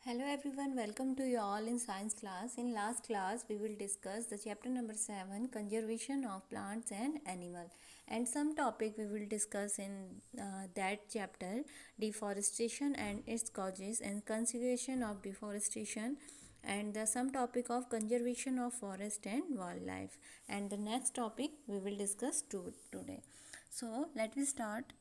Hello everyone, welcome to you all in science class. In last class, we will discuss the chapter number 7, conservation of plants and animal, and some topic we will discuss in that chapter, deforestation and its causes and conservation of deforestation, and the some topic of conservation of forest and wildlife, and the next topic we will discuss today. So let me start.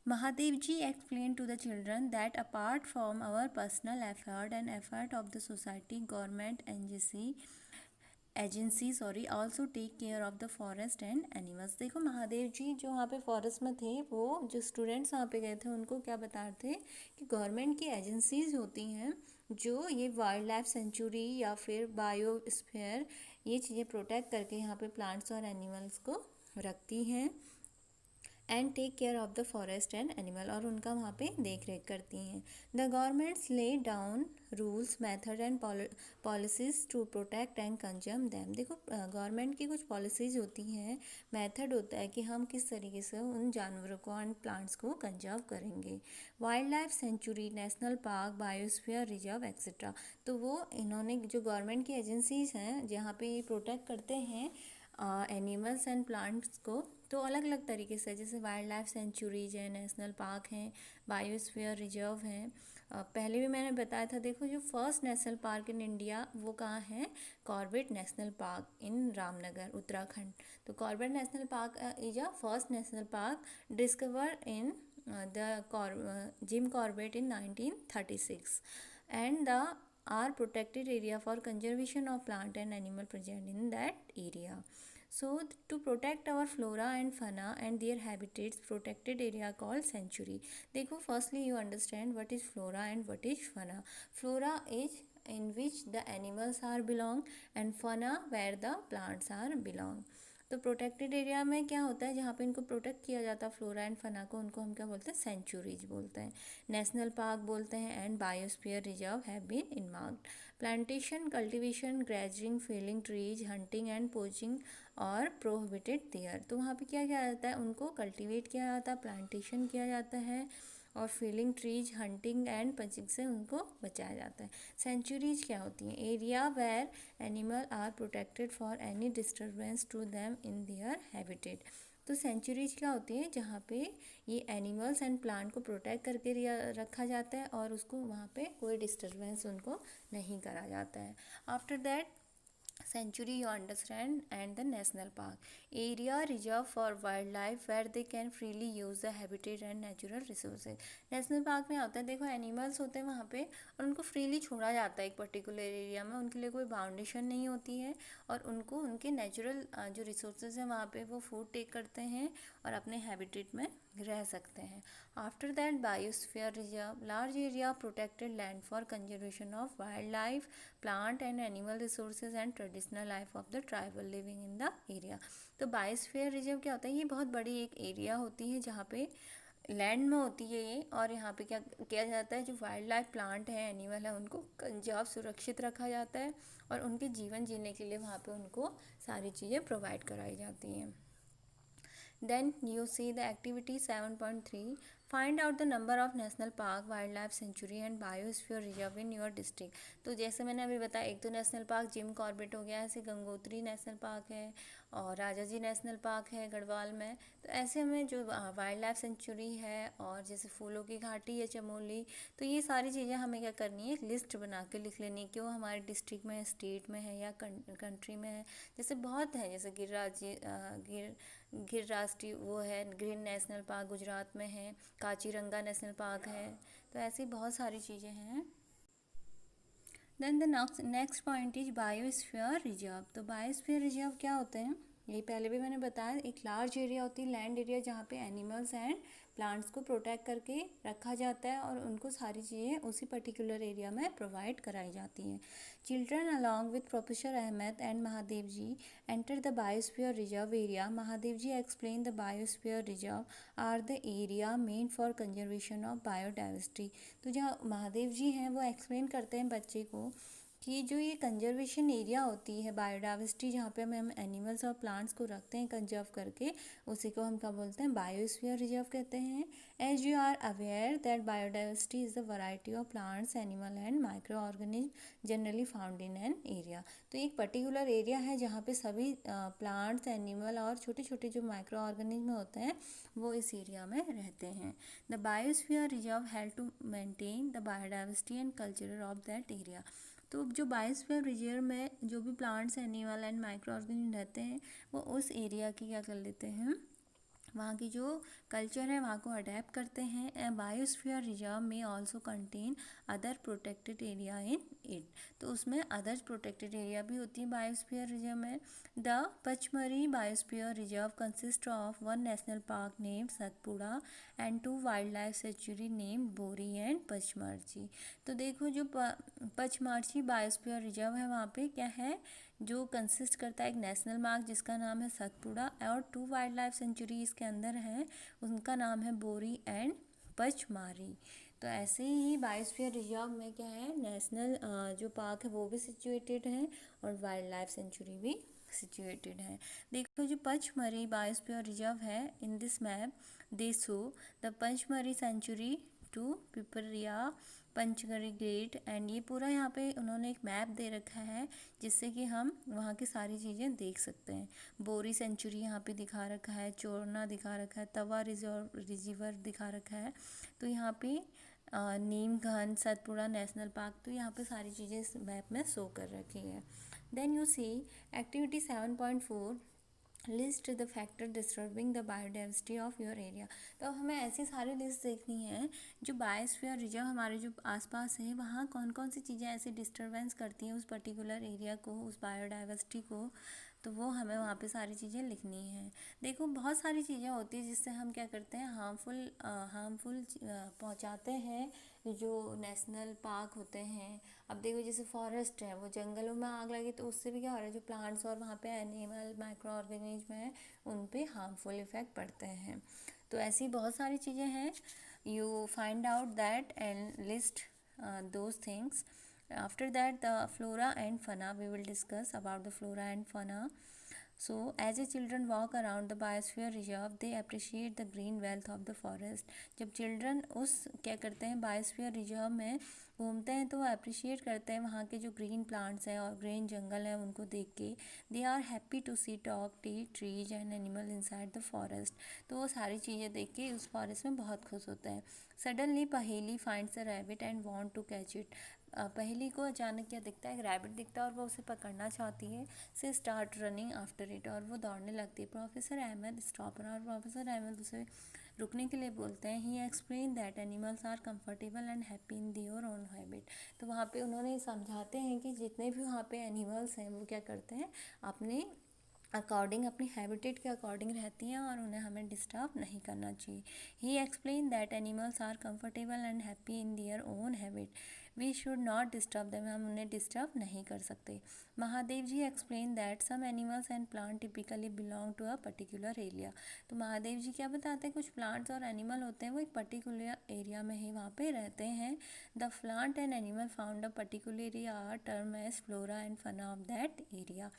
Mahadevji explained to the children that apart from our personal effort and effort of the society, government, agency also take care of the forest and animals. देखो महादेव जी जो वहाँ पे forest में थे, वो जो students वहाँ पे गए थे उनको क्या बता रहे थे कि गवर्नमेंट की एजेंसीज होती हैं जो ये वाइल्ड लाइफ सेंचुरी या फिर बायोस्फीयर ये चीज़ें प्रोटेक्ट करके यहाँ पे प्लांट्स और एनिमल्स को रखती हैं and take care of the forest and animal, और उनका वहाँ पे देख रेख करती हैं. The governments lay down rules method and policies to protect and conserve them. देखो गवर्नमेंट की कुछ पॉलिसीज़ होती हैं, मेथड होता है कि हम किस तरीके से उन जानवरों को एंड प्लांट्स को कंजर्व करेंगे. Wild life sanctuary, national park, biosphere reserve etcetera. तो वो इन्होंने जो गवर्नमेंट की एजेंसीज़ हैं जहाँ पे ये प्रोटेक्ट करते हैं एनिमल्स एंड प्लांट्स को, तो अलग अलग तरीके से, जैसे वाइल्ड लाइफ सेंचुरीज हैं, नेशनल पार्क हैं, बायोस्फीयर रिजर्व हैं. पहले भी मैंने बताया था. देखो जो first national park in India वो कहाँ है, Corbett national park in Ramnagar Uttarakhand. तो Corbett national park is a first national park discover in the Jim Corbett in 1936 and the are protected area for conservation of plant and animal present in that area. So to protect our flora and fauna and their habitats, protected area called sanctuary. देखो firstly you understand what is flora and what is fauna. Flora is in which the animals are belong and fauna where the plants are belong. तो protected area में क्या होता है, जहाँ पे इनको protect किया जाता है फ्लोरा एंड फना को, उनको हम क्या बोलते हैं, सेंचुरीज बोलते हैं, नेशनल पार्क बोलते हैं, and biosphere reserve have been earmarked. Plantation, cultivation, grazing, felling trees, hunting and poaching और प्रोहिबिटेड देयर. तो वहाँ पे क्या किया जाता है, उनको कल्टीवेट किया जाता है, प्लांटेशन किया जाता है, और feeling trees, hunting and punching से उनको बचाया जाता है. सेंचुरीज क्या होती हैं, area where animal are protected for any disturbance to them in their habitat. तो सेंचुरीज क्या होती है, जहाँ पे ये एनिमल्स एंड प्लांट को प्रोटेक्ट करके रखा जाता है और उसको वहाँ पे कोई डिस्टर्बेंस उनको नहीं करा जाता है. After that sanctuary you understand, and the national park, area reserved for wildlife where they can freely use the habitat and natural resources. National park में होता है, देखो एनिमल्स होते हैं वहाँ पे और उनको फ्रीली छोड़ा जाता है एक पर्टिकुलर एरिया में, उनके लिए कोई बाउंडेशन नहीं होती है और उनको उनके नेचुरल जो रिसोर्सेज हैं वहाँ पे वो फूड टेक करते हैं और अपने हैबिटेट में रह सकते हैं. After that biosphere reserve, large area protected land for conservation of wild life, plant and animal resources and traditional life of the tribal living in the area. तो बायोस्फीयर रिजर्व क्या होता है, ये बहुत बड़ी एक एरिया होती है जहाँ पे लैंड में होती है ये, और यहाँ पे क्या किया जाता है, जो वाइल्ड लाइफ प्लांट है, एनिमल है, उनको कंजर्व सुरक्षित रखा जाता है और उनके जीवन जीने के लिए वहाँ पे उनको सारी चीज़ें प्रोवाइड कराई जाती हैं. Then you see the activity 7.3. Find out the number of national park, wildlife sanctuary and biosphere reserve in your district. तो जैसे मैंने अभी बताया, एक तो नेशनल पार्क जिम कॉर्बेट हो गया, ऐसे गंगोत्री नेशनल पार्क है और राजाजी नेशनल पार्क है गढ़वाल में. तो ऐसे हमें जो वाइल्ड लाइफ सेंचुरी है और जैसे फूलों की घाटी है चमोली, तो ये सारी चीज़ें हमें क्या करनी है, एक लिस्ट बना के लिख लेनी है कि वो हमारे डिस्ट्रिक्ट में है, स्टेट में है या कंट्री में है. जैसे बहुत है, जैसे गिर राष्ट्रीय वो है, ग्रीन नेशनल पार्क गुजरात में है, काचीरंगा नेशनल पार्क है. तो ऐसी बहुत सारी चीज़ें हैं. Then the next point is biosphere reserve. तो बायोस्फीयर रिजर्व क्या होते हैं, ये पहले भी मैंने बताया, एक लार्ज एरिया होती है, लैंड एरिया, जहाँ पे एनिमल्स एंड प्लांट्स को प्रोटेक्ट करके रखा जाता है और उनको सारी चीज़ें उसी पर्टिकुलर एरिया में प्रोवाइड कराई जाती हैं. Children along with professor Ahmad and Mahadev ji enter the biosphere reserve area. Mahadev ji explain the biosphere reserve are the area meant for conservation of biodiversity. तो जहाँ महादेव जी हैं वो एक्सप्लेन करते हैं बच्चे को कि जो ये कंजर्वेशन एरिया होती है, बायोडाइवर्सिटी, जहाँ पे हम एनिमल्स और प्लांट्स को रखते हैं कंजर्व करके, उसी को हम क्या बोलते हैं, बायोस्फीयर रिजर्व कहते हैं। As you are aware that biodiversity is the variety of plants, animal and microorganism generally found in an area. तो एक पर्टिकुलर एरिया है जहाँ पे सभी प्लांट्स, एनिमल और छोटे छोटे जो माइक्रो ऑर्गेनिज्म होते हैं वो इस एरिया में रहते हैं। The biosphere reserve help to maintain the biodiversity and culture of that area. तो जो बायोस्फीयर रिजर्व में जो भी plants, animal and microorganism रहते हैं वो उस एरिया की क्या कर लेते हैं, वहाँ की जो कल्चर है वहाँ को अडेप्ट करते हैं। एंड बायोस्फीयर रिजर्व में also contain other protected area in it. तो उसमें अदर प्रोटेक्टेड एरिया भी होती है बायोस्फीयर रिजर्व में। The Pachmarhi biosphere reserve consist of one national park named Satpura and two wildlife sanctuary named Bori and Pachmarhi. तो देखो जो पचमढ़ी बायोस्फीयर रिजर्व है वहाँ पे क्या है, जो कंसिस्ट करता है एक नेशनल मार्क जिसका नाम है सतपुड़ा, और टू वाइल्ड लाइफ सेंचुरी इसके अंदर है, उनका नाम है बोरी एंड पचमारी। तो ऐसे ही बायोस्फीयर रिजर्व में क्या है, नेशनल जो पार्क है वो भी सिचुएटेड है और वाइल्ड लाइफ सेंचुरी भी सिचुएटेड है। देखो जो पचमढ़ी बायोस्फीयर रिजर्व है, in this map they show the Pachmarhi sanctuary to Pipariya Panchgarhi gate. And ये पूरा यहाँ पे उन्होंने एक मैप दे रखा है जिससे कि हम वहाँ की सारी चीज़ें देख सकते हैं। बोरी सेंचुरी यहाँ पे दिखा रखा है, चोरना दिखा रखा है, तवा रिजर्वर दिखा रखा है। तो यहाँ पे नीमगंज, सतपुड़ा नेशनल पार्क, तो यहाँ पे सारी चीज़ें इस मैप में शो कर रखी है। Then you see activity 7.4 list the factor disturbing the biodiversity of your area. तो हमें ऐसी सारी लिस्ट देखनी है जो बायोस्फीयर रिजर्व हमारे जो आसपास है वहाँ कौन कौन सी चीज़ें ऐसी डिस्टर्बेंस करती हैं उस पर्टिकुलर एरिया को, उस बायोडाइवर्सिटी को। तो वो हमें वहाँ पे सारी चीज़ें लिखनी है। देखो बहुत सारी चीज़ें होती है जिससे हम क्या करते हैं, हार्मफुल पहुँचाते हैं जो नेशनल पार्क होते हैं। अब देखो जैसे फॉरेस्ट है, वो जंगलों में आग लगी तो उससे भी क्या हो रहा है, जो प्लांट्स और वहाँ पे एनिमल माइक्रो ऑर्गेनिज्म हैं उन पे हार्मफुल इफ़ेक्ट पड़ते हैं। तो ऐसी बहुत सारी चीज़ें हैं। You find out that and list those things. After that, the flora and fauna, we will discuss about the flora and fauna. So as a children walk around the biosphere reserve, they appreciate the green wealth of the forest. जब children उस क्या करते हैं biosphere reserve में घूमते हैं तो वो अप्रिशिएट करते हैं वहाँ के जो ग्रीन प्लांट्स हैं और ग्रीन जंगल हैं उनको देख के। They are happy to see talk trees and animal inside the forest. तो वो सारी चीज़ें देख के उस फॉरेस्ट में बहुत खुश होते हैं। Suddenly Paheli finds a rabbit and want to catch it. Paheli को अचानक क्या दिखता है, एक रैबिट दिखता है और वो उसे पकड़ना चाहती है। से स्टार्ट रनिंग आफ्टर इट, और वो दौड़ने लगती है। प्रोफेसर अहमद स्टॉप और प्रोफेसर अहमद उसे रुकने के लिए बोलते हैं। He explain that animals are comfortable and happy in their own habit. तो वहाँ पे उन्होंने समझाते हैं कि जितने भी वहाँ पे एनिमल्स हैं वो क्या करते हैं, अपने अकॉर्डिंग, अपनी हैबिटेट के अकॉर्डिंग रहती हैं और उन्हें हमें डिस्टर्ब नहीं करना चाहिए। He explain that animals are comfortable and happy in their own habit, we should not disturb them, हम उन्हें डिस्टर्ब नहीं कर सकते। Mahadev ji explain that some animals and plant typically belong to a particular area. तो महादेव जी क्या बताते हैं, कुछ प्लांट्स और एनिमल होते हैं वो एक पर्टिकुलर एरिया में ही वहाँ पे रहते हैं। The plant and animal found a particular area are term as flora and fauna of that area.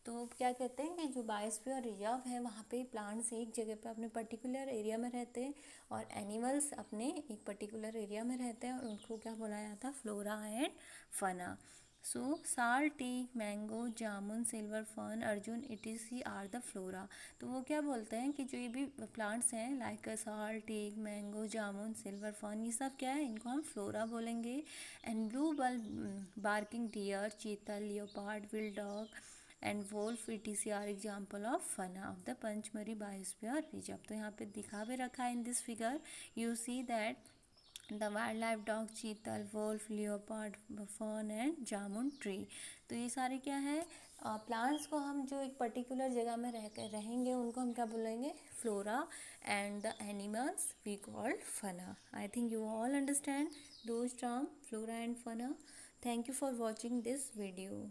तो क्या कहते हैं कि जो बायोस्फीयर रिजर्व है वहाँ पे प्लांट्स एक जगह पे अपने पर्टिकुलर एरिया में रहते हैं और एनिमल्स अपने एक पर्टिकुलर एरिया में रहते हैं और उनको क्या बोला जाता है, flora and fauna. So sal, teak, mango, jamun, silver fern, arjun ETC are the flora. तो वो क्या बोलते हैं कि जो ये भी प्लांट्स हैं like sal, teak, mango, jamun, silver fern, ये सब क्या है, इनको हम फ्लोरा बोलेंगे। And blue barking deer, cheetah, leopard, wild dog and wolf etc are example of fauna of the Pachmarhi biosphere reserve. तो यहाँ पे दिखा भी रखा है in this figure, you see that the wildlife dog, chital, wolf, leopard, fern and jamun tree. तो ये सारे क्या है, प्लांट्स को हम जो एक पर्टिकुलर जगह में रहेंगे उनको हम क्या बोलेंगे, flora, and the animals we called fauna. I think you all understand those term flora and fauna. Thank you for watching this video.